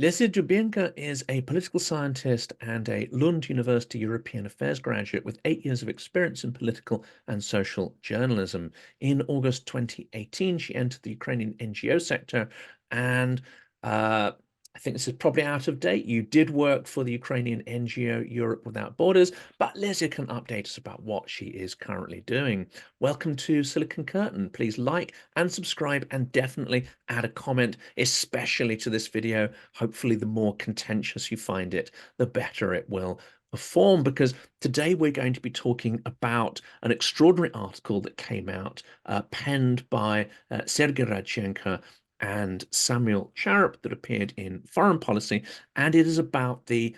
Lesia Dubenko is a political scientist and a Lund University European Affairs graduate with 8 years of experience in political and social journalism. In August 2018, she entered the Ukrainian NGO sector, and I think this is probably out of date. You did work for the Ukrainian NGO Europe Without Borders, but Lesia can update us about what she is currently doing. Welcome to Silicon Curtain. Please like and subscribe and definitely add a comment, especially to this video. Hopefully, the more contentious you find it, the better it will perform, because today we're going to be talking about an extraordinary article that came out, penned by Serhiy Radchenko and Samuel Chernomyrdin, that appeared in Foreign Policy, and it is about the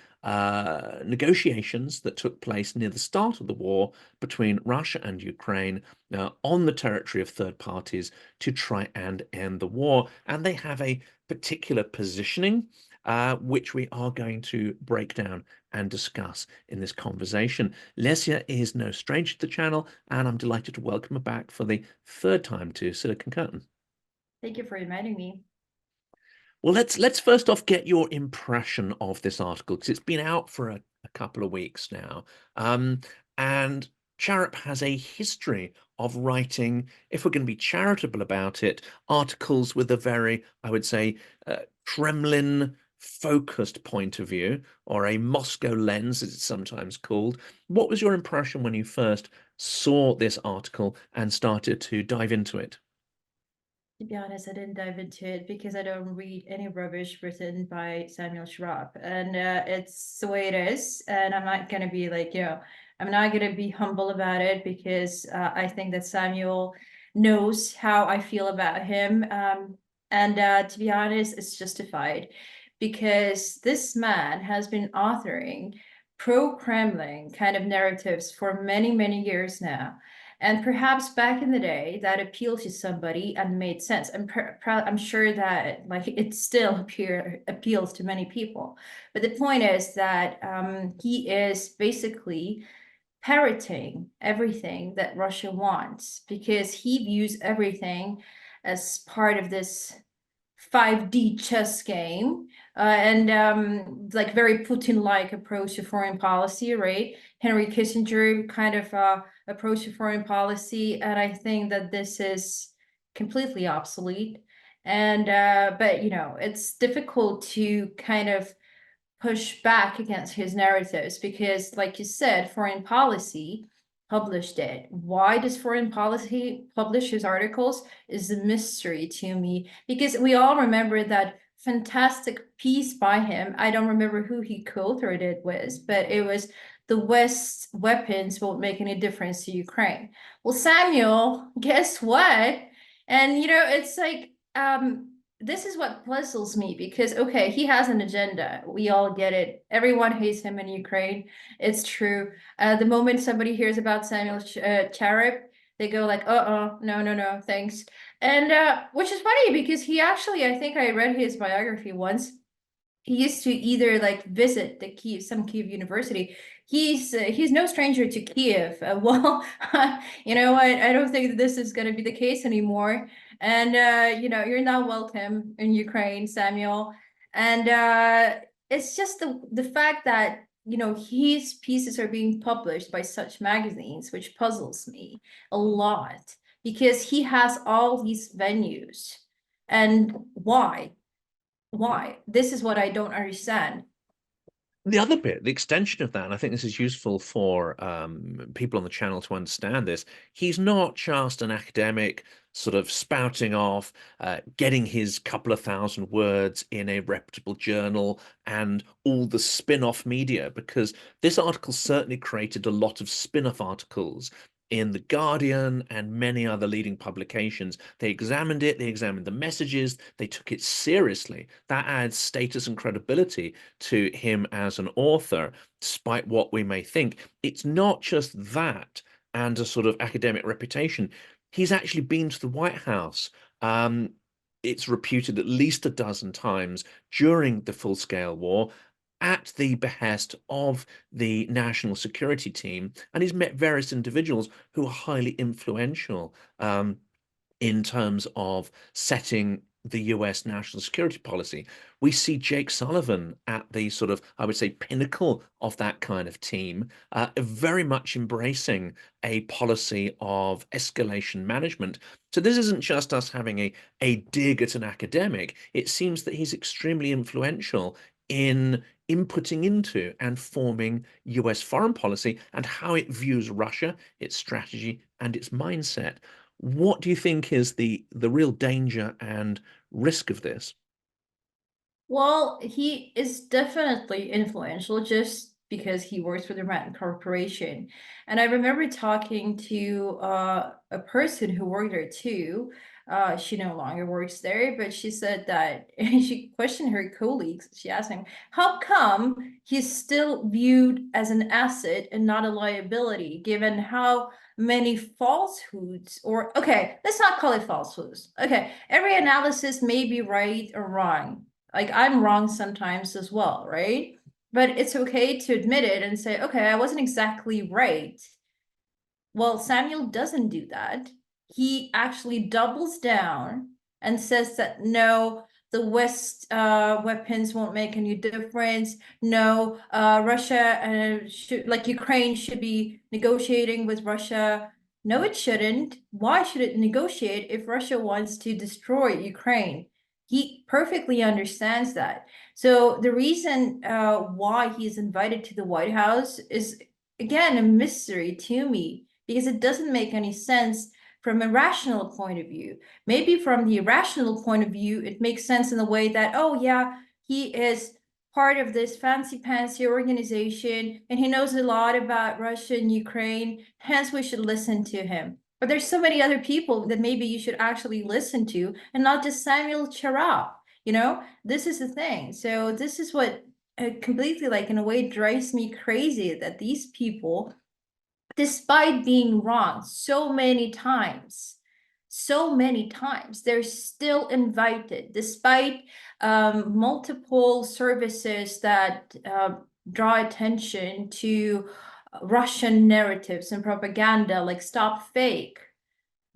negotiations that took place near the start of the war between Russia and Ukraine on the territory of third parties to try and end the war. And they have a particular positioning, which we are going to break down and discuss in this conversation. Lesia is no stranger to the channel, and I'm delighted to welcome her back for the third time to Silicon Curtain. Thank you for inviting me. Well, let's first off get your impression of this article, because it's been out for a couple of weeks now. And Charip has a history of writing, if we're going to be charitable about it, articles with a very, I would say, Kremlin focused point of view, or a Moscow lens, as it's sometimes called. What was your impression when you first saw this article and started to dive into it? To be honest, I didn't dive into it because I don't read any rubbish written by Samuel Chernomyrdin, and it's the way it is. And I'm not gonna be like, I'm not gonna be humble about it, because I think that Samuel knows how I feel about him. And to be honest, it's justified, because this man has been authoring pro-Kremlin kind of narratives for many, many years now. And perhaps back in the day that appealed to somebody and made sense. I'm sure that like it still appeals to many people. But the point is that he is basically parroting everything that Russia wants, because he views everything as part of this 5D chess game, and like very Putin-like approach to foreign policy, right? Henry Kissinger kind of approach to foreign policy, and I think that this is completely obsolete. And but it's difficult to kind of push back against his narratives, because, like you said, foreign policy published it. Why does foreign policy publish his articles is a mystery to me, because we all remember that fantastic piece by him. I don't remember who he co-authored it with, but it was "The West's weapons won't make any difference to Ukraine." Well, Samuel, guess what? And it's like this is what puzzles me, because okay, he has an agenda, we all get it, everyone hates him in Ukraine, it's true. The moment somebody hears about Samuel Chernomyrdin, they go like, no, thanks. And which is funny, because he actually, I think I read his biography once, he used to either like visit some Kiev university. He's no stranger to Kiev. Well, you know what? I don't think that this is going to be the case anymore. And you're not welcome in Ukraine, Samuel. And it's just the fact that his pieces are being published by such magazines, which puzzles me a lot, because he has all these venues. And why? Why? This is what I don't understand. The other bit, the extension of that, and I think this is useful for people on the channel to understand this, he's not just an academic sort of spouting off, getting his couple of thousand words in a reputable journal and all the spin-off media, because this article certainly created a lot of spin-off articles in The Guardian and many other leading publications. They examined it, they examined the messages, they took it seriously. That adds status and credibility to him as an author, despite what we may think. It's not just that and a sort of academic reputation. He's actually been to the White House. It's reputed at least a dozen times during the full-scale war, at the behest of the national security team, and he's met various individuals who are highly influential in terms of setting the US national security policy. We see Jake Sullivan at the sort of, I would say, pinnacle of that kind of team, very much embracing a policy of escalation management. So this isn't just us having a dig at an academic. It seems that he's extremely influential in inputting into and forming US foreign policy and how it views Russia, its strategy, and its mindset. What do you think is the real danger and risk of this? Well, he is definitely influential just because he works for the Rand Corporation. And I remember talking to a person who worked there too. She no longer works there, but she said that she questioned her colleagues. She asked him, how come he's still viewed as an asset and not a liability, given how many falsehoods, or okay, let's not call it falsehoods. Okay, every analysis may be right or wrong, like I'm wrong sometimes as well, right? But it's okay to admit it and say, okay, I wasn't exactly right. Well, Samuel doesn't do that. He actually doubles down and says that no, the West weapons won't make any difference. No, Russia should, like Ukraine should be negotiating with Russia. No, it shouldn't. Why should it negotiate if Russia wants to destroy Ukraine? He perfectly understands that. So the reason why he's invited to the White House is, again, a mystery to me, because it doesn't make any sense from a rational point of view. Maybe from the irrational point of view, it makes sense in the way that, oh yeah, he is part of this fancy pantsy organization and he knows a lot about Russia and Ukraine, hence we should listen to him. But there's so many other people that maybe you should actually listen to, and not just Samuel Chernomyrdin. You know, this is the thing. So this is what completely, like, in a way, drives me crazy, that these people, despite being wrong so many times, they're still invited, despite multiple services that draw attention to Russian narratives and propaganda, like Stop Fake.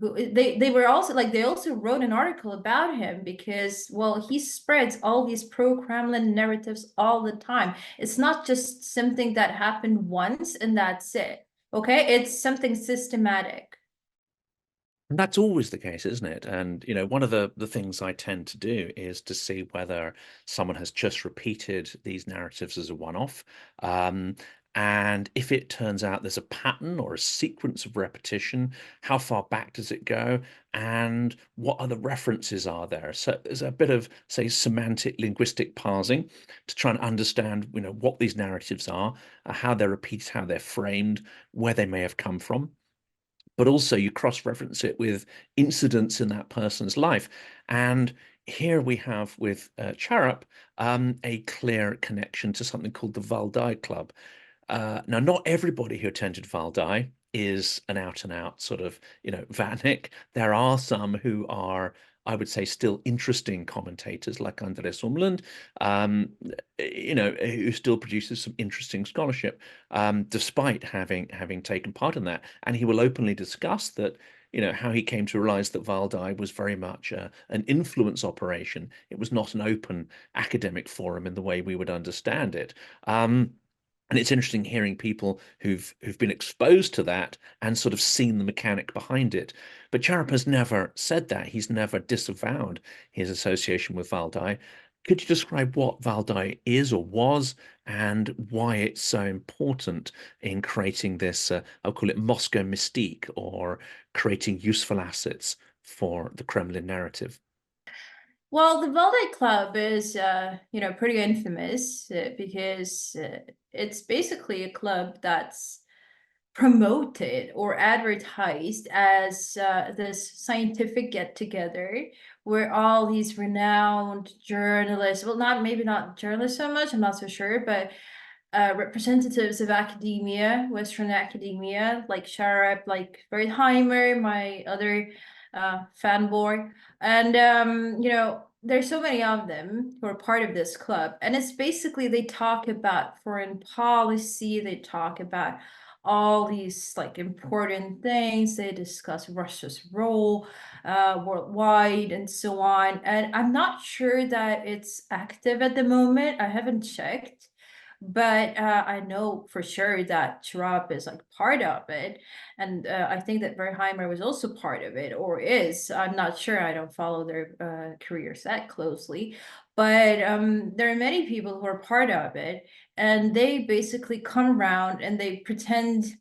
They were also, like, they also wrote an article about him because, well, he spreads all these pro-Kremlin narratives all the time. It's not just something that happened once and that's it. Okay, it's something systematic. And that's always the case, isn't it? And one of the things I tend to do is to see whether someone has just repeated these narratives as a one-off. And if it turns out there's a pattern or a sequence of repetition, how far back does it go? And what other references are there? So there's a bit of, say, semantic linguistic parsing to try and understand, what these narratives are, how they're repeated, how they're framed, where they may have come from. But also you cross-reference it with incidents in that person's life. And here we have with Charap a clear connection to something called the Valdai Club. Now, not everybody who attended Valdai is an out-and-out sort of, Vanik. There are some who are, I would say, still interesting commentators like Andres Umland, who still produces some interesting scholarship, despite having taken part in that. And he will openly discuss that, how he came to realize that Valdai was very much an influence operation. It was not an open academic forum in the way we would understand it. And it's interesting hearing people who've been exposed to that and sort of seen the mechanic behind it. But Charap has never said that. He's never disavowed his association with Valdai. Could you describe what Valdai is or was, and why it's so important in creating this, I'll call it Moscow mystique, or creating useful assets for the Kremlin narrative? Well, the Velvet Club is, pretty infamous because it's basically a club that's promoted or advertised as this scientific get-together where all these renowned journalists, well, not maybe not journalists so much, I'm not so sure, but representatives of academia, Western academia, like Sharap, like Wertheimer, my other fanboy, and there's so many of them who are part of this club, and it's basically they talk about foreign policy, they talk about all these like important things. They discuss Russia's role worldwide and so on. And I'm not sure that it's active at the moment. I haven't checked, but I know for sure that Schwab is like part of it. And I think that Verheimer was also part of it, or is. I'm not sure. I don't follow their careers that closely. But there are many people who are part of it, and they basically come around and they pretend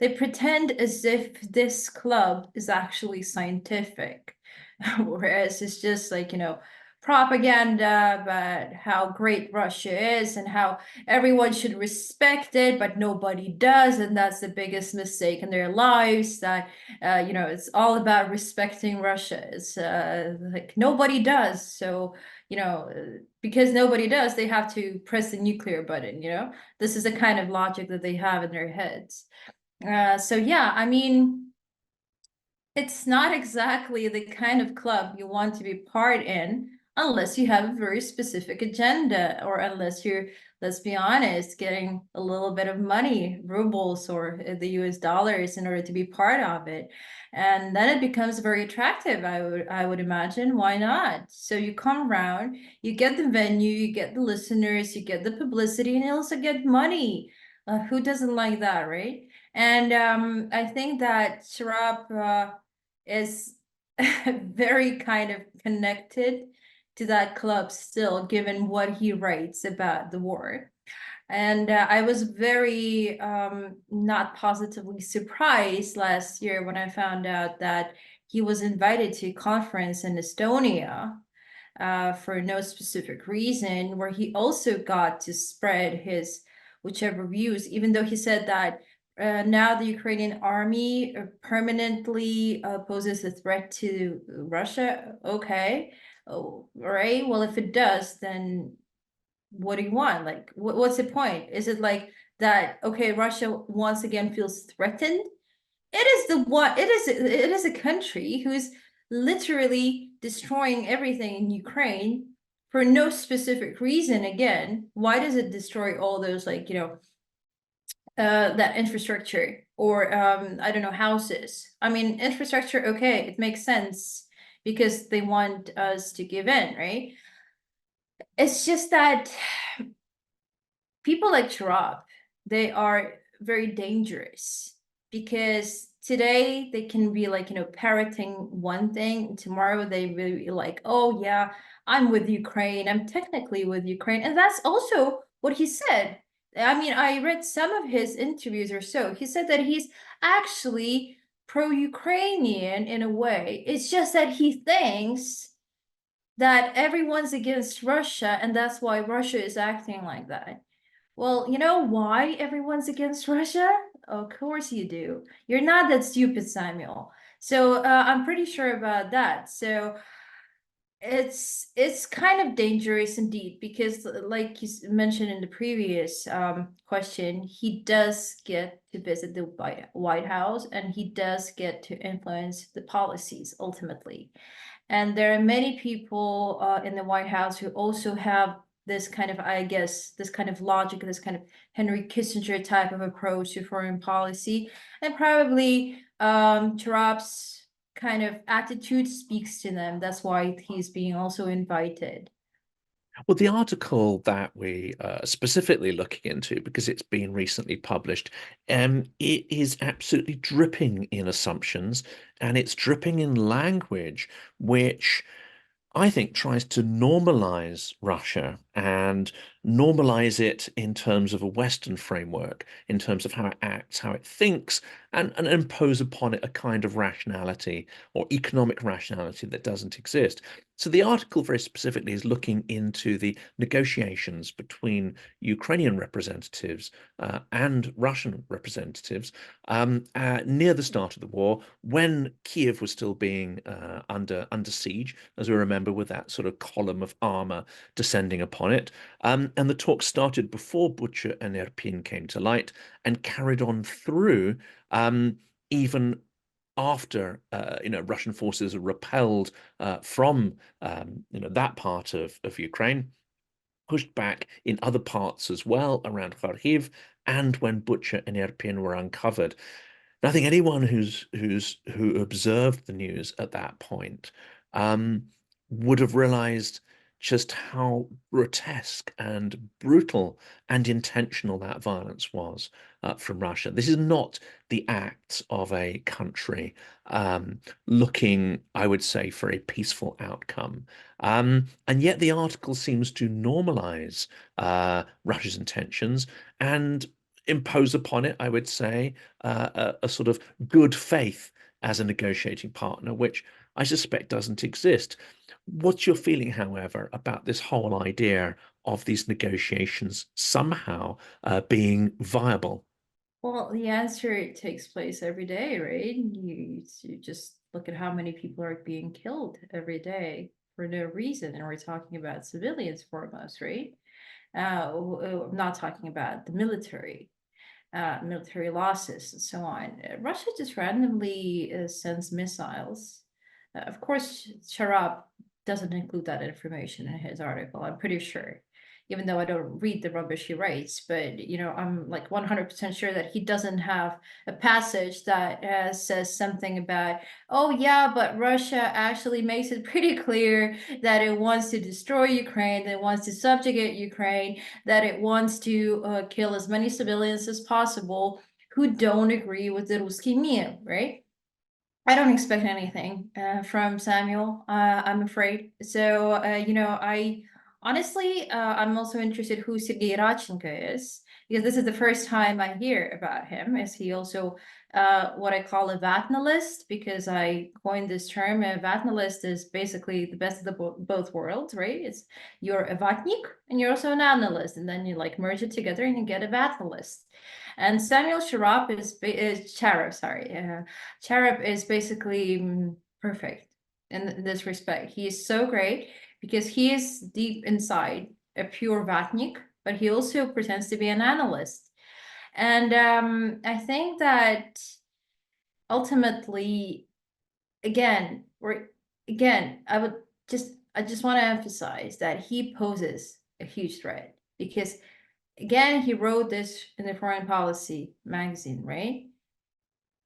as if this club is actually scientific, whereas it's just like, propaganda about how great Russia is and how everyone should respect it, but nobody does. And that's the biggest mistake in their lives, that, it's all about respecting Russia. It's like nobody does. So, because nobody does, they have to press the nuclear button. This is the kind of logic that they have in their heads. So yeah, I mean, it's not exactly the kind of club you want to be part in unless you have a very specific agenda, or unless you're, let's be honest, getting a little bit of money, rubles or the US dollars, in order to be part of it. And then it becomes very attractive, I would imagine. Why not? So you come around, you get the venue, you get the listeners, you get the publicity, and you also get money. Who doesn't like that, right? And I think that Sharap is very kind of connected to that club still, given what he writes about the war. And I was very not positively surprised last year when I found out that he was invited to a conference in Estonia for no specific reason, where he also got to spread his whichever views, even though he said that now the Ukrainian army permanently poses a threat to Russia. Okay. Oh, all right. Well, if it does, then what do you want? Like, what's the point? Is it like that? Okay, Russia once again feels threatened. It is a country who's literally destroying everything in Ukraine for no specific reason. Again, why does it destroy all those, like, that infrastructure, or I don't know, houses? I mean, infrastructure, okay, it makes sense because they want us to give in, right? It's just that people like Sharab, they are very dangerous, because today they can be like, parroting one thing. Tomorrow they really like, oh yeah, I'm with Ukraine. I'm technically with Ukraine. And that's also what he said. I mean, I read some of his interviews or so. He said that he's actually pro-Ukrainian in a way. It's just that he thinks that everyone's against Russia, and that's why Russia is acting like that. Well, you know why everyone's against Russia? Of course you do. You're not that stupid, Samuel. So I'm pretty sure about that. So it's kind of dangerous indeed, because like you mentioned in the previous question, he does get to visit the White House, and he does get to influence the policies ultimately. And there are many people in the White House who also have this kind of, I guess, this kind of logic, this kind of Henry Kissinger type of approach to foreign policy. And probably Trump's kind of attitude speaks to them. That's why he's being also invited. Well, the article that we specifically looking into, because it's been recently published, it is absolutely dripping in assumptions, and it's dripping in language which I think tries to normalize Russia and normalize it in terms of a Western framework, in terms of how it acts, how it thinks, and impose upon it a kind of rationality or economic rationality that doesn't exist. So the article very specifically is looking into the negotiations between Ukrainian representatives and Russian representatives near the start of the war, when Kiev was still being under siege, as we remember, with that sort of column of armor descending upon it. And the talk started before Bucha and Irpin came to light, and carried on through even after Russian forces are repelled from that part of Ukraine. pushed back in other parts as well, around Kharkiv, and when Bucha and Irpin were uncovered. And I think anyone who observed the news at that point would have realized just how grotesque and brutal and intentional that violence was from Russia. This is not the acts of a country looking, I would say, for a peaceful outcome. And yet the article seems to normalize Russia's intentions and impose upon it, I would say, a sort of good faith as a negotiating partner, which I suspect doesn't exist. What's your feeling, however, about this whole idea of these negotiations somehow being viable? Well, the answer takes place every day, right? You just look at how many people are being killed every day for no reason, and we're talking about civilians foremost, right? I'm not talking about the military losses and so on. Russia just randomly sends missiles. Of course, Sharap doesn't include that information in his article, I'm pretty sure, even though I don't read the rubbish he writes. But, I'm like 100% sure that he doesn't have a passage that says something about, oh, yeah, but Russia actually makes it pretty clear that it wants to destroy Ukraine, that it wants to subjugate Ukraine, that it wants to kill as many civilians as possible who don't agree with the Ruski Mir, right? I don't expect anything from Samuel, I'm afraid. So, I honestly, I'm also interested who Serhiy Radchenko is, because this is the first time I hear about him. Is he also what I call a vatnalist? Because I coined this term. A vatnalist is basically the best of the both worlds, right? It's you're a vatnik and you're also an analyst, and then you like merge it together and you get a vatnalist. And Samuel Sharap is Charab, sorry. Charab is basically perfect in this respect. He is so great because he is deep inside a pure Vatnik, but he also pretends to be an analyst. And I think that ultimately, again, I just want to emphasize that he poses a huge threat because again, he wrote this in the Foreign Policy magazine, right?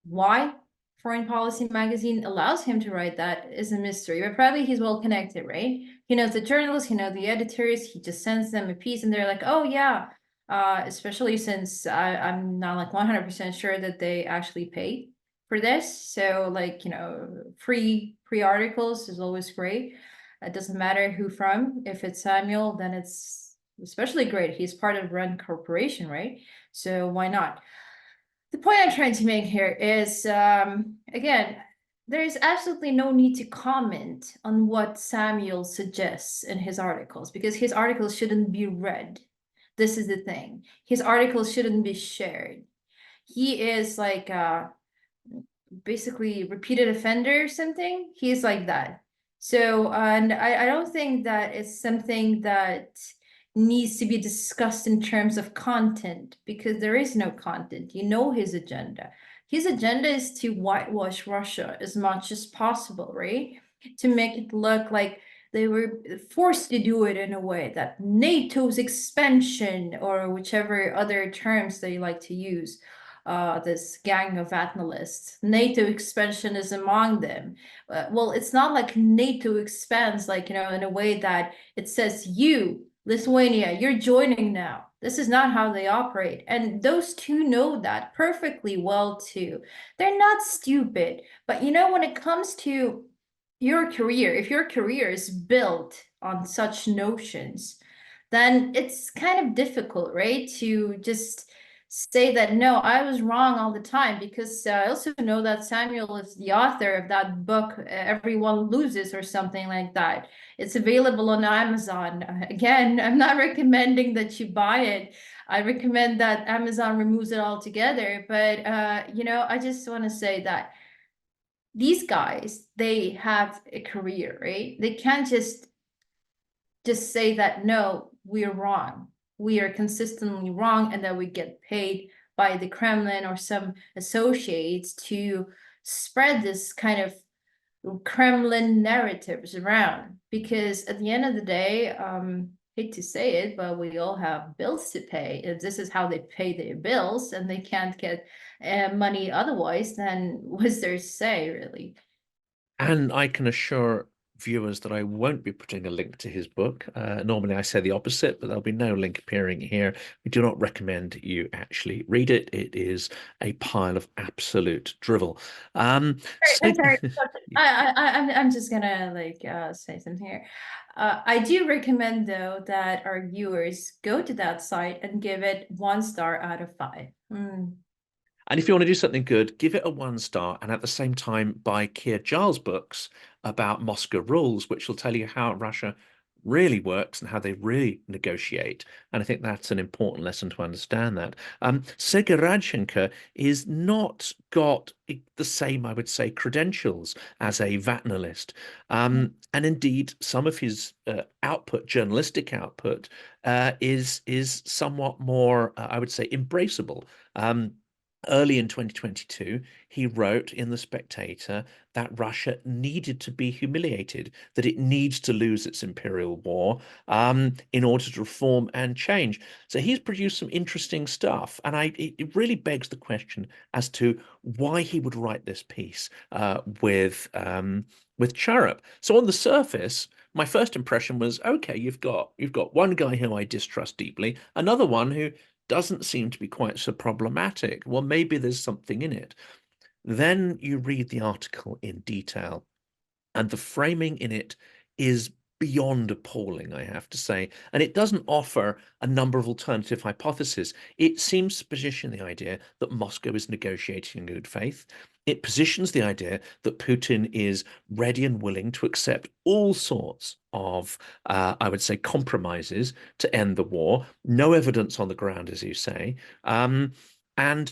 Why Foreign Policy magazine allows him to write that is a mystery, but probably he's well connected, right? He knows the journalists, he knows the editors, he just sends them a piece and they're like, oh yeah, especially since I'm not like 100% sure that they actually pay for this. So like, free articles is always great. It doesn't matter who from. If it's Samuel, then it's especially great. He's part of Run Corporation, right? So why not? The point I'm trying to make here is, again, there is absolutely no need to comment on what Samuel suggests in his articles because his articles shouldn't be read. This is the thing. His articles shouldn't be shared. He is like basically repeated offender or something. He's like that. So, and I don't think that it's something that needs to be discussed in terms of content because there is no content. You know his agenda. His agenda is to whitewash Russia as much as possible, right? To make it look like they were forced to do it in a way that NATO's expansion or whichever other terms they like to use, this gang of analysts. NATO expansion is among them. Well, it's not like NATO expands like, in a way that it says you, Lithuania, you're joining now. This is not how they operate. And those two know that perfectly well too. They're not stupid. But when it comes to your career, if your career is built on such notions, then it's kind of difficult, right? To just say that, no, I was wrong all the time, because I also know that Samuel is the author of that book, Everyone Loses, or something like that. It's available on Amazon. Again, I'm not recommending that you buy it. I recommend that Amazon removes it altogether. But, I just want to say that these guys, they have a career, right? They can't just say that, no, we're wrong. We are consistently wrong, and that we get paid by the Kremlin or some associates to spread this kind of Kremlin narratives around. Because at the end of the day, hate to say it, but we all have bills to pay. If this is how they pay their bills and they can't get money otherwise, then what's there to say, really? And I can assure viewers that I won't be putting a link to his book. Normally I say the opposite, but there'll be no link appearing here. We do not recommend you actually read it. It is a pile of absolute drivel. So I'm sorry. I'm just gonna like say something here. I do recommend though that our viewers go to that site and give it 1 star out of 5. And if you want to do something good, give it a 1 star and at the same time buy Keir Giles' books about Moscow rules, which will tell you how Russia really works and how they really negotiate. And I think that's an important lesson to understand that. Serhiy Radchenko is not got the same, I would say, credentials as a VAT analyst. And indeed, some of his output, journalistic output, is somewhat more, I would say, embraceable. Early in 2022, he wrote in The Spectator that Russia needed to be humiliated, that it needs to lose its imperial war in order to reform and change. So he's produced some interesting stuff. And it really begs the question as to why he would write this piece with Charup. So on the surface, my first impression was, okay, you've got one guy who I distrust deeply, another one who doesn't seem to be quite so problematic. Well, maybe there's something in it. Then you read the article in detail, and the framing in it is beyond appalling, I have to say. And it doesn't offer a number of alternative hypotheses. It seems to position the idea that Moscow is negotiating in good faith. It positions the idea that Putin is ready and willing to accept all sorts of, I would say, compromises to end the war. No evidence on the ground, as you say. And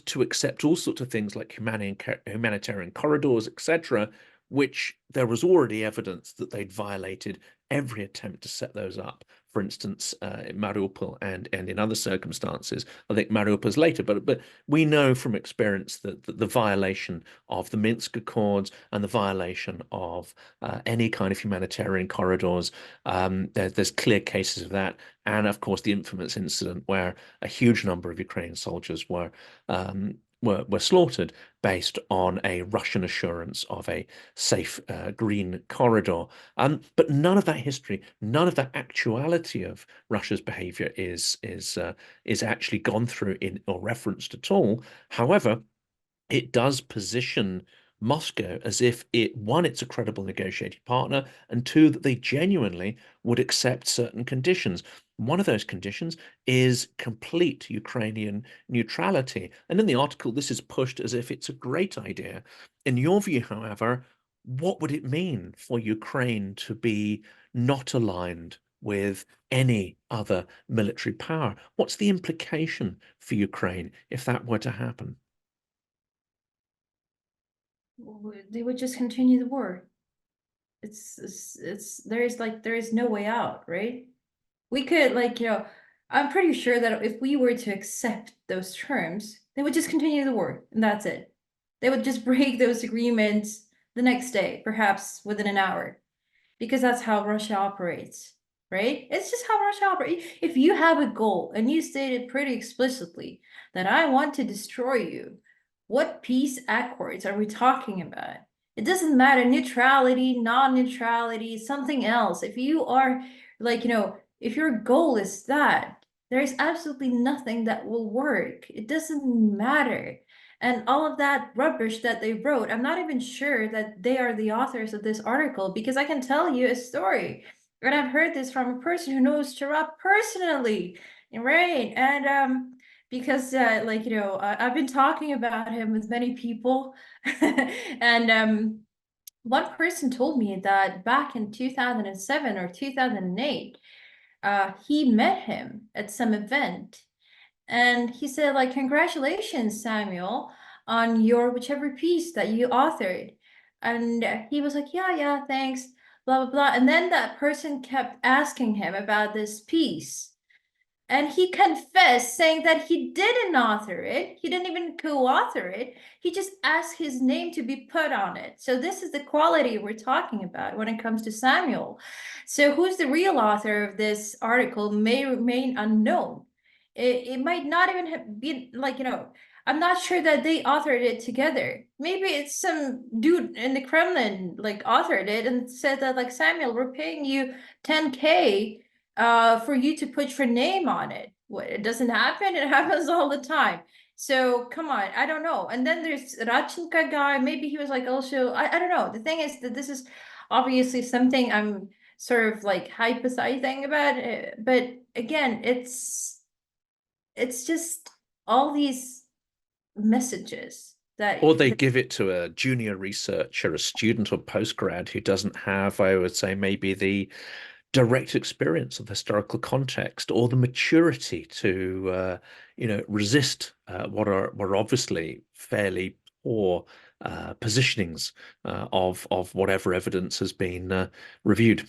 to accept all sorts of things like humanitarian corridors, etc., which there was already evidence that they'd violated every attempt to set those up. For instance, in Mariupol and in other circumstances. I think Mariupol's later, but we know from experience that the violation of the Minsk Accords and the violation of any kind of humanitarian corridors, there's clear cases of that. And of course, the infamous incident where a huge number of Ukrainian soldiers were slaughtered based on a Russian assurance of a safe green corridor. But none of that history, none of that actuality of Russia's behavior is actually gone through in or referenced at all. However, it does position Moscow as if one, it's a credible negotiating partner, and two, that they genuinely would accept certain conditions. One of those conditions is complete Ukrainian neutrality. And in the article, this is pushed as if it's a great idea. In your view, however, what would it mean for Ukraine to be not aligned with any other military power? What's the implication for Ukraine if that were to happen? They would just continue the war. There is no way out, right? We could I'm pretty sure that if we were to accept those terms, they would just continue the war and that's it. They would just break those agreements the next day, perhaps within an hour, because that's how Russia operates, right? It's just how Russia operates. If you have a goal and you stated pretty explicitly that I want to destroy you, what peace accords are we talking about? It doesn't matter, neutrality, non-neutrality, something else. If you are if your goal is that, there is absolutely nothing that will work. It doesn't matter. And all of that rubbish that they wrote, I'm not even sure that they are the authors of this article, because I can tell you a story. And I've heard this from a person who knows Chirap personally, right? And because I've been talking about him with many people, and one person told me that back in 2007 or 2008, he met him at some event, and he said, like, congratulations, Samuel, on your whichever piece that you authored. And he was like, yeah, thanks, blah, blah, blah. And then that person kept asking him about this piece. And he confessed, saying that he didn't author it. He didn't even co-author it. He just asked his name to be put on it. So this is the quality we're talking about when it comes to Samuel. So who's the real author of this article may remain unknown. It might not even have been like, I'm not sure that they authored it together. Maybe it's some dude in the Kremlin like authored it and said that like, Samuel, we're paying you 10K for you to put your name on it. What, it doesn't happen? It happens all the time. So come on, I don't know. And then there's Radchenka guy. Maybe he was like also, I don't know. The thing is that this is obviously something I'm sort of like hypothesizing about. But again, it's just all these messages that Or they give it to a junior researcher, a student or postgrad who doesn't have, I would say, maybe the direct experience of the historical context or the maturity to, resist what are obviously fairly poor positionings of whatever evidence has been reviewed.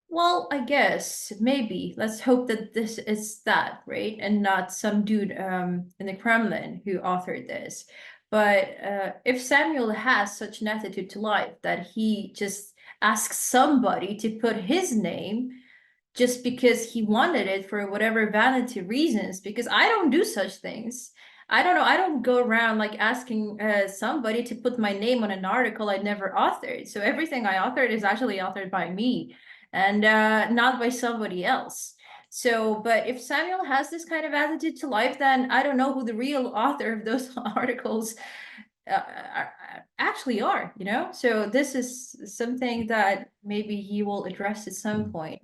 Well, I guess maybe. Let's hope that this is that, right? And not some dude in the Kremlin who authored this. But if Samuel has such an attitude to life that he just asks somebody to put his name just because he wanted it for whatever vanity reasons, because I don't do such things. I don't know. I don't go around like asking somebody to put my name on an article I never authored. So everything I authored is actually authored by me and not by somebody else. So, but if Samuel has this kind of attitude to life, then I don't know who the real author of those articles actually are, So this is something that maybe he will address at some point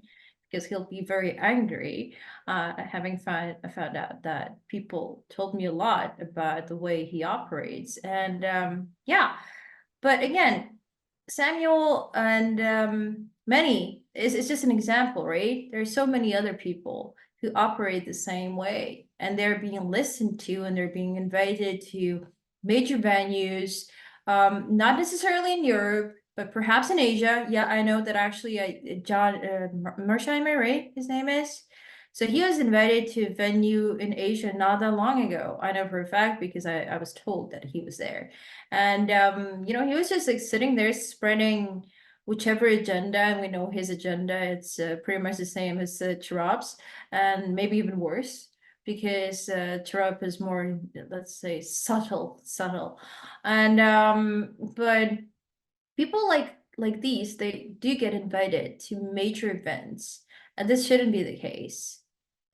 because he'll be very angry, having found out that people told me a lot about the way he operates. And yeah, but again, Samuel and many is just an example, right? There's so many other people who operate the same way, and they're being listened to, and they're being invited to major venues, not necessarily in Europe, but perhaps in Asia. Yeah, I know that actually, John Mersheimer, right? His name is. So he was invited to a venue in Asia not that long ago. I know for a fact because I was told that he was there. And he was just like sitting there spreading whichever agenda, and we know his agenda. It's pretty much the same as Chirap's, and maybe even worse because Chirap is more, let's say, subtle. And but people like these, they do get invited to major events, and this shouldn't be the case.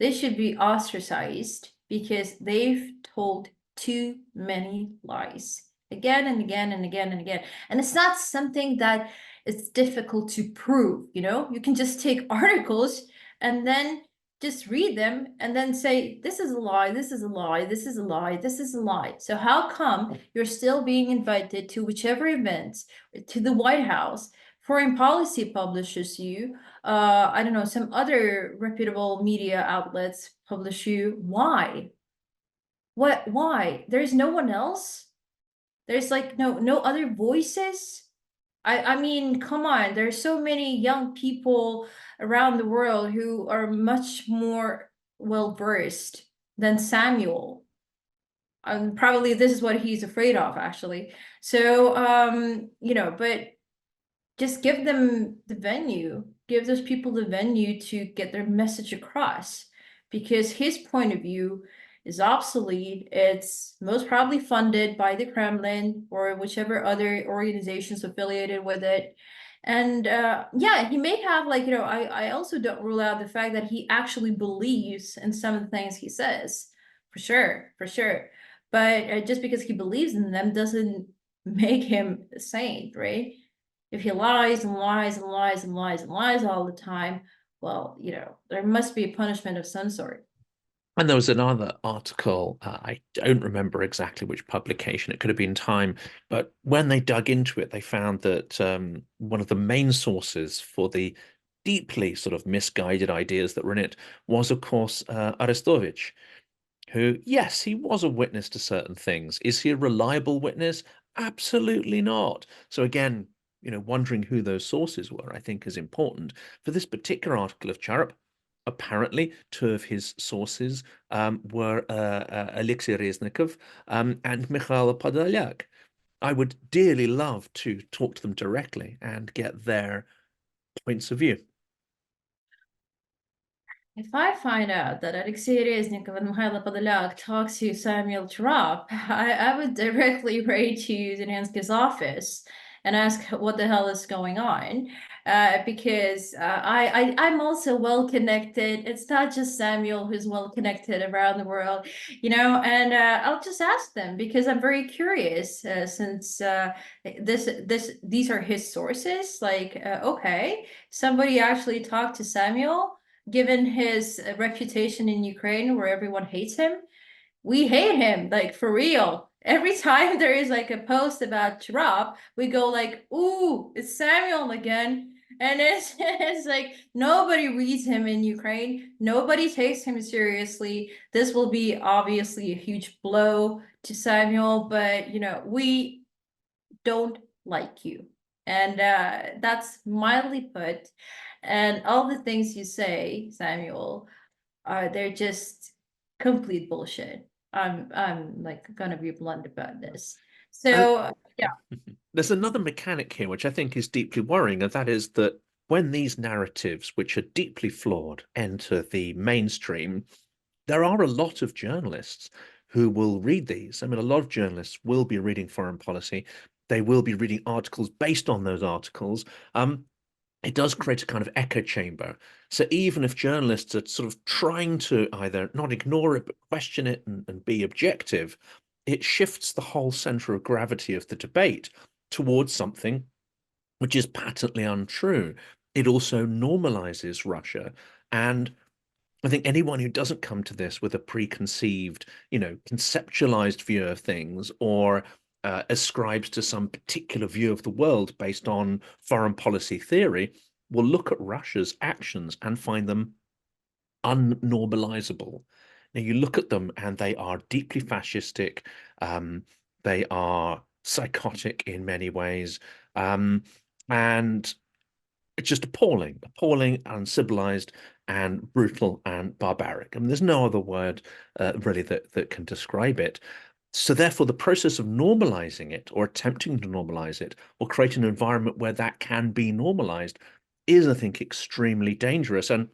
They should be ostracized because they've told too many lies again and again and again and again. And it's not something that is difficult to prove, You can just take articles and then just read them and then say, this is a lie, this is a lie, this is a lie, this is a lie. So how come you're still being invited to whichever events, to the White House? Foreign policy publishes you. I don't know, some other reputable media outlets publish you. Why? Why? There's no one else? There's like no other voices? I mean, come on, there's so many young people around the world who are much more well versed than Samuel. Probably this is what he's afraid of, actually. So, but just give them the venue, give those people the venue to get their message across, because his point of view is obsolete. It's most probably funded by the Kremlin or whichever other organizations affiliated with it. And yeah, he may have I also don't rule out the fact that he actually believes in some of the things he says, for sure. But just because he believes in them doesn't make him a saint, right? If he lies and lies and lies and lies and lies all the time, well, there must be a punishment of some sort. And there was another article, I don't remember exactly which publication, it could have been Time, but when they dug into it, they found that one of the main sources for the deeply sort of misguided ideas that were in it was, of course, Arestovich, who, yes, he was a witness to certain things. Is he a reliable witness? Absolutely not. So again, wondering who those sources were, I think is important. For this particular article of Charup, Apparently, two of his sources were Alexei Reznikov and Mikhail Podolyak. I would dearly love to talk to them directly and get their points of view. If I find out that Alexei Reznikov and Mikhail Podolyak talk to Samuel Chernomyrdin, I would directly raid to Zelensky's office and ask what the hell is going on, because I'm also well connected. It's not just Samuel who's well connected around the world, and I'll just ask them because I'm very curious. Since these are his sources, like okay, somebody actually talked to Samuel. Given his reputation in Ukraine, where everyone hates him, we hate him, like for real. Every time there is like a post about Trump, we go like, "Ooh, it's Samuel again," and it's like nobody reads him in Ukraine. Nobody takes him seriously. This will be obviously a huge blow to Samuel, but we don't like you, and that's mildly put. And all the things you say, Samuel, they're just complete bullshit. I'm like gonna be blunt about this. And So yeah. there's another mechanic here which I think is deeply worrying, and that is that when these narratives, which are deeply flawed, enter the mainstream, there are a lot of journalists who will read these. I mean, a lot of journalists will be reading foreign policy. They will be reading articles based on those articles. It does create a kind of echo chamber. So even if journalists are sort of trying to either not ignore it, but question it and be objective, it shifts the whole center of gravity of the debate towards something which is patently untrue. It also normalizes Russia. And I think anyone who doesn't come to this with a preconceived, conceptualized view of things, or ascribes to some particular view of the world based on foreign policy theory, will look at Russia's actions and find them unnormalizable. Now, you look at them and they are deeply fascistic. They are psychotic in many ways. And it's just appalling, uncivilized, and brutal and barbaric. I mean, there's no other word really that can describe it. So therefore, the process of normalizing it or attempting to normalize it or create an environment where that can be normalized is, I think, extremely dangerous. And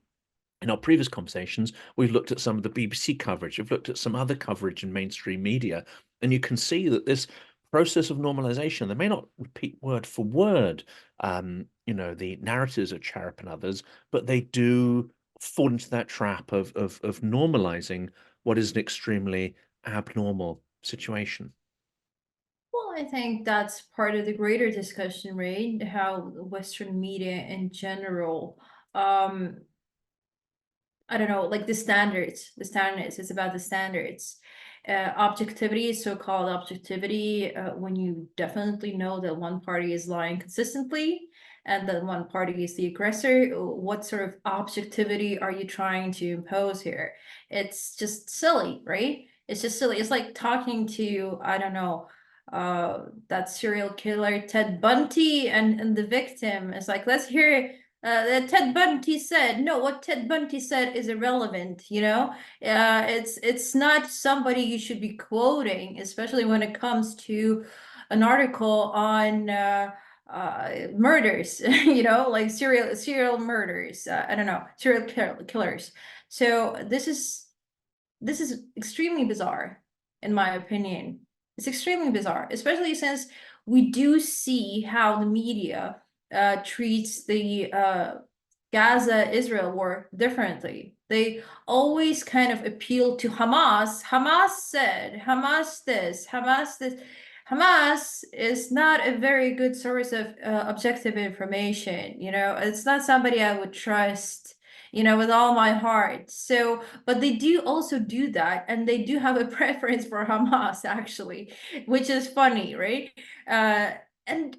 in our previous conversations, we've looked at some of the BBC coverage, we've looked at some other coverage in mainstream media, and you can see that this process of normalization, they may not repeat word for word, the narratives of Charip and others, but they do fall into that trap of normalizing what is an extremely abnormal situation. Well, I think that's part of the greater discussion, right? How Western media in general, I don't know, like the standards, it's about the standards. Objectivity, so-called objectivity, when you definitely know that one party is lying consistently and that one party is the aggressor, what sort of objectivity are you trying to impose here? It's just silly, right? It's just silly. It's like talking to, I don't know, that serial killer Ted Bundy and the victim. It's like, let's hear that Ted Bundy said. No, what Ted Bundy said is irrelevant. It's not somebody you should be quoting, especially when it comes to an article on murders. Like serial murders. I don't know, serial killers. So this is extremely bizarre, in my opinion. It's extremely bizarre, especially since we do see how the media treats the Gaza-Israel war differently. They always kind of appeal to Hamas. Hamas said, Hamas this, Hamas this. Hamas is not a very good source of objective information. It's not somebody I would trust, with all my heart. So, but they do also do that, and they do have a preference for Hamas, actually, which is funny, right? And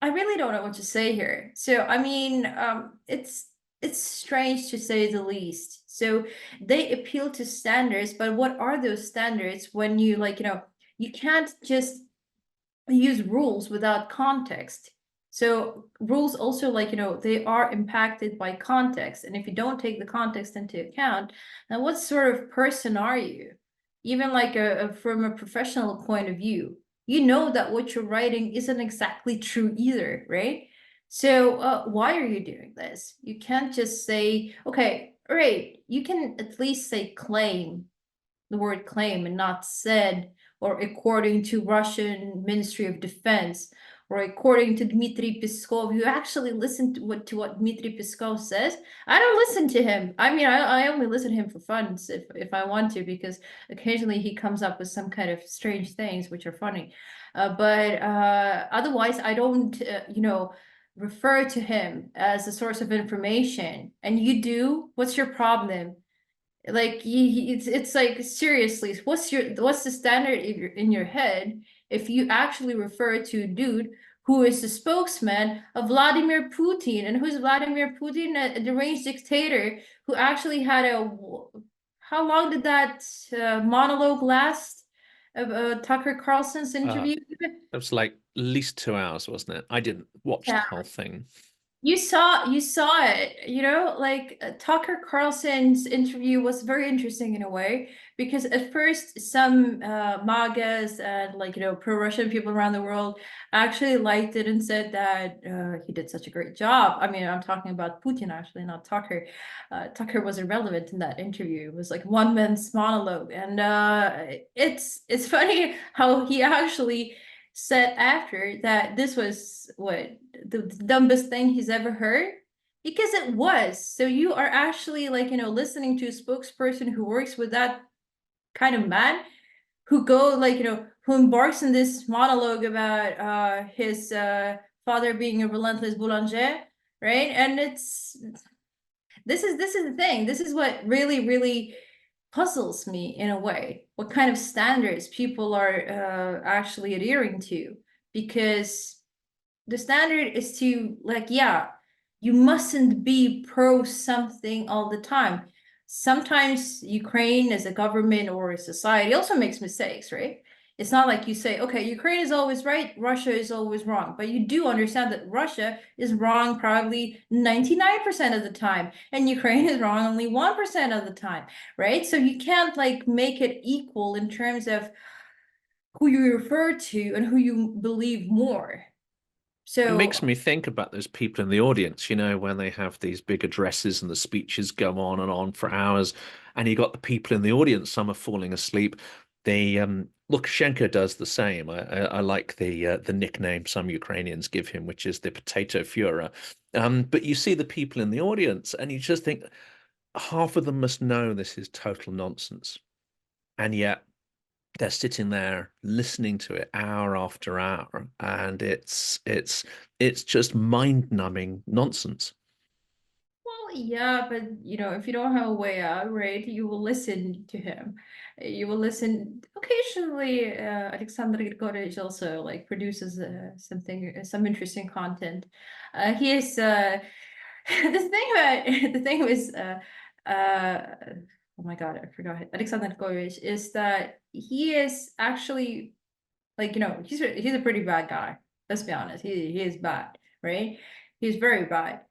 I really don't know what to say here. So, I mean, it's strange to say the least. So they appeal to standards, but what are those standards when you you can't just use rules without context. So rules also, like, they are impacted by context. And if you don't take the context into account, then what sort of person are you? Even like from a professional point of view, you know that what you're writing isn't exactly true either, right? So why are you doing this? You can't just say, okay, all right, you can at least say claim, the word claim, and not said, or according to Russian Ministry of Defense, or according to Dmitry Peskov. You actually listen to what Dmitry Peskov says. I don't listen to him. I mean, I only listen to him for fun if I want to, because occasionally he comes up with some kind of strange things which are funny. But otherwise, I don't, refer to him as a source of information. And you do? What's your problem? Like it's like, seriously, what's the standard in your head if you actually refer to a dude who is the spokesman of Vladimir Putin? And who's Vladimir Putin? A deranged dictator who actually had how long did that monologue last of Tucker Carlson's interview? It was like at least 2 hours, wasn't it? I didn't watch the Yeah. whole thing. You saw it, like Tucker Carlson's interview was very interesting in a way, because at first some MAGAs and, like, pro-Russian people around the world actually liked it and said that he did such a great job. I mean, I'm talking about Putin, actually, not Tucker. Tucker was irrelevant in that interview. It was like one man's monologue, and it's funny how he actually said after that this was what the dumbest thing he's ever heard, because it was. So you are actually, like, listening to a spokesperson who works with that kind of man, who go, like, who embarks in this monologue about his father being a relentless boulanger, right? And this is the thing. This is what really puzzles me in a way. What kind of standards people are actually adhering to? Because the standard is to, like, yeah, you mustn't be pro something all the time. Sometimes Ukraine as a government or a society also makes mistakes, right? It's not like you say, okay, Ukraine is always right, Russia is always wrong. But you do understand that Russia is wrong probably 99% of the time, and Ukraine is wrong only 1% of the time, right? So you can't, like, make it equal in terms of who you refer to and who you believe more. It makes So me think about those people in the audience, when they have these big addresses and the speeches go on and on for hours, and you got the people in the audience, some are falling asleep. Lukashenko does the same. I like the nickname some Ukrainians give him, which is the potato Fura. But you see the people in the audience, and you just think half of them must know this is total nonsense, and yet they're sitting there listening to it hour after hour, and it's just mind-numbing nonsense. well, yeah, but if you don't have a way out, right, you will listen to him. You will listen occasionally. Alexander Grigorevich also, like, produces some interesting content. He is the thing was oh my God, I forgot. Alexander Grigorevich is that he is actually, like, he's a pretty bad guy. Let's be honest. He is bad, right? He's very bad,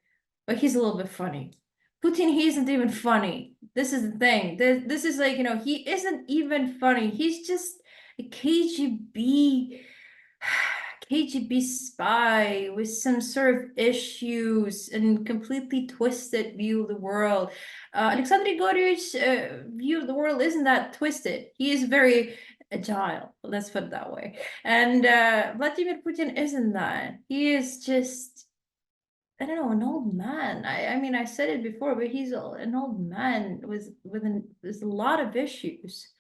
but he's a little bit funny. Putin, he isn't even funny. This is the thing. This is like, he isn't even funny. He's just a KGB spy with some sort of issues and completely twisted view of the world. Alexander Grigorievich's view of the world isn't that twisted. He is very agile, let's put it that way. And Vladimir Putin isn't that. He is just, I don't know, an old man. I mean, I said it before, but he's an old man with a lot of issues.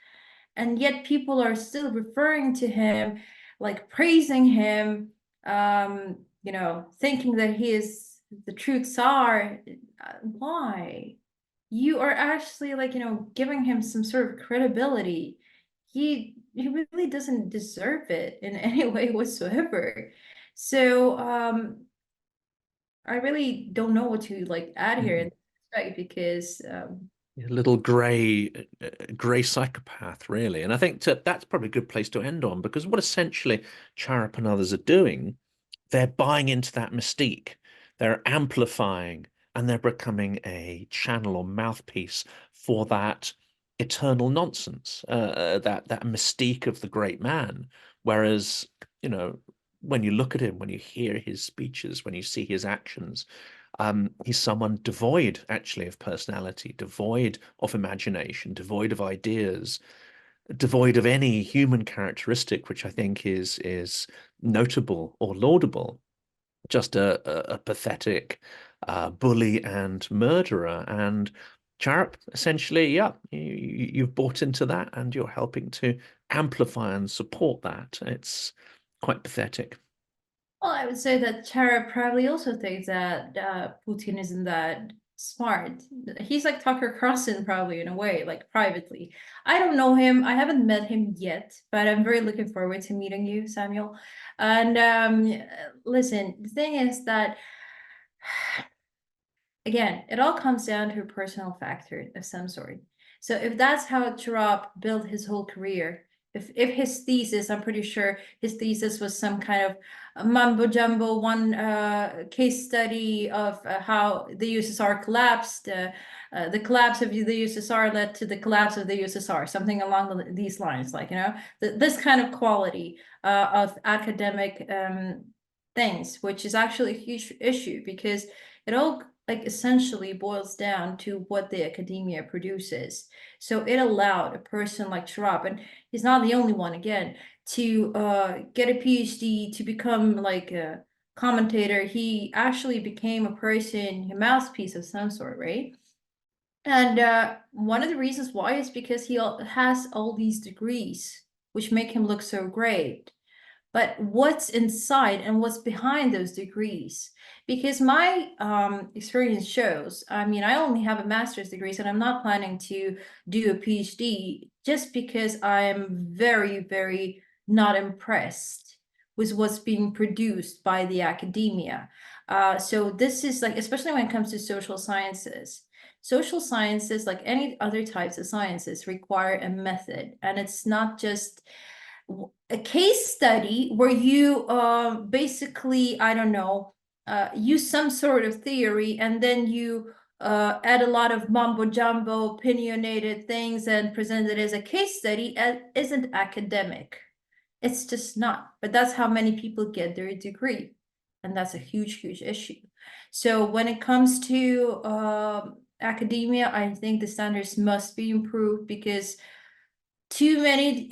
And yet people are still referring to him, like praising him, thinking that he is the true Tsar. Why? You are actually, like, giving him some sort of credibility. He really doesn't deserve it in any way whatsoever. So I really don't know what to, like, add here in Mhm. this respect, because A little gray psychopath, really. And I think that's probably a good place to end on, because what essentially Charap and others are doing they're buying into that mystique. They're amplifying and they're becoming a channel or mouthpiece for that eternal nonsense, that mystique of the great man. Whereas, you know, when you look at him, when you hear his speeches, when you see his actions, he's someone devoid actually of personality, devoid of imagination, devoid of ideas, devoid of any human characteristic, which I think is notable or laudable. Just a pathetic bully and murderer. And Charip, essentially, yeah, you've bought into that and you're helping to amplify and support that. It's quite pathetic. Well, I would say that Chara probably also thinks that Putin isn't that smart. He's like Tucker Carlson, probably in a way, like privately. I don't know him. I haven't met him yet, but I'm very looking forward to meeting you, Samuel. And listen, the thing is that again, it all comes down to a personal factor of some sort. So if that's how Chirap built his whole career, if his thesis, I'm pretty sure his thesis was some kind of mumbo jumbo one case study of how the USSR collapsed. The collapse of the USSR led to the collapse of the USSR, something along these lines, like, you know, this kind of quality of academic things, which is actually a huge issue because it all like essentially boils down to what the academia produces. So it allowed a person like Sharap, and he's not the only one again, to get a PhD, to become like a commentator. He actually became a person, a mouthpiece of some sort, right? And one of the reasons why is because he has all these degrees, which make him look so great. But what's inside and what's behind those degrees? Because my experience shows, I mean, I only have a master's degree, so I'm not planning to do a PhD just because I am very, very not impressed with what's being produced by the academia. So this is like, especially when it comes to social sciences, like any other types of sciences, require a method, and it's not just a case study where you basically, I don't know, use some sort of theory and then you add a lot of mumbo jumbo opinionated things and present it as a case study isn't academic. It's just not. But that's how many people get their degree. And that's a huge, huge issue. So when it comes to academia, I think the standards must be improved because too many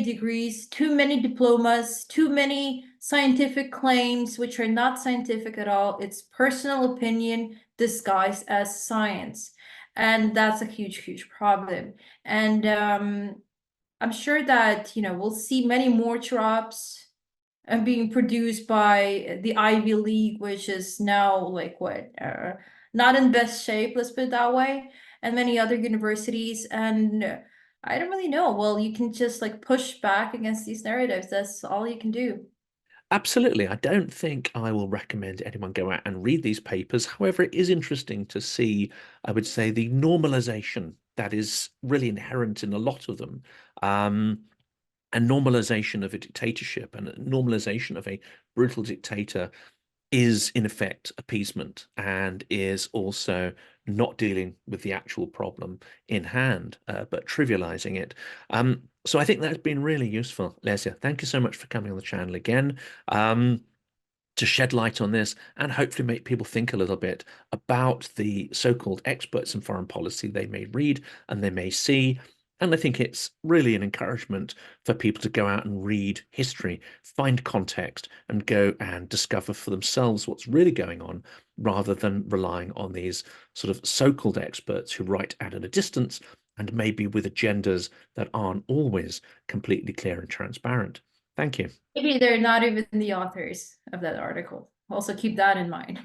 degrees, too many diplomas, too many scientific claims which are not scientific at all. It's personal opinion disguised as science, and that's a huge, huge problem. And I'm sure that, you know, we'll see many more drops and being produced by the Ivy League, which is now like what, not in best shape, let's put it that way, and many other universities. And I don't really know. Well, you can just like push back against these narratives. That's all you can do. Absolutely. I don't think I will recommend anyone go out and read these papers. However, it is interesting to see, I would say, the normalization that is really inherent in a lot of them. And normalization of a dictatorship and a normalization of a brutal dictator is in effect appeasement and is also not dealing with the actual problem in hand, but trivializing it. So I think that's been really useful, Lesia. Thank you so much for coming on the channel again. To shed light on this and hopefully make people think a little bit about the so-called experts in foreign policy they may read and they may see. And I think it's really an encouragement for people to go out and read history, find context, and go and discover for themselves what's really going on, rather than relying on these sort of so-called experts who write out at a distance and maybe with agendas that aren't always completely clear and transparent. Thank you. Maybe they're not even the authors of that article. Also keep that in mind.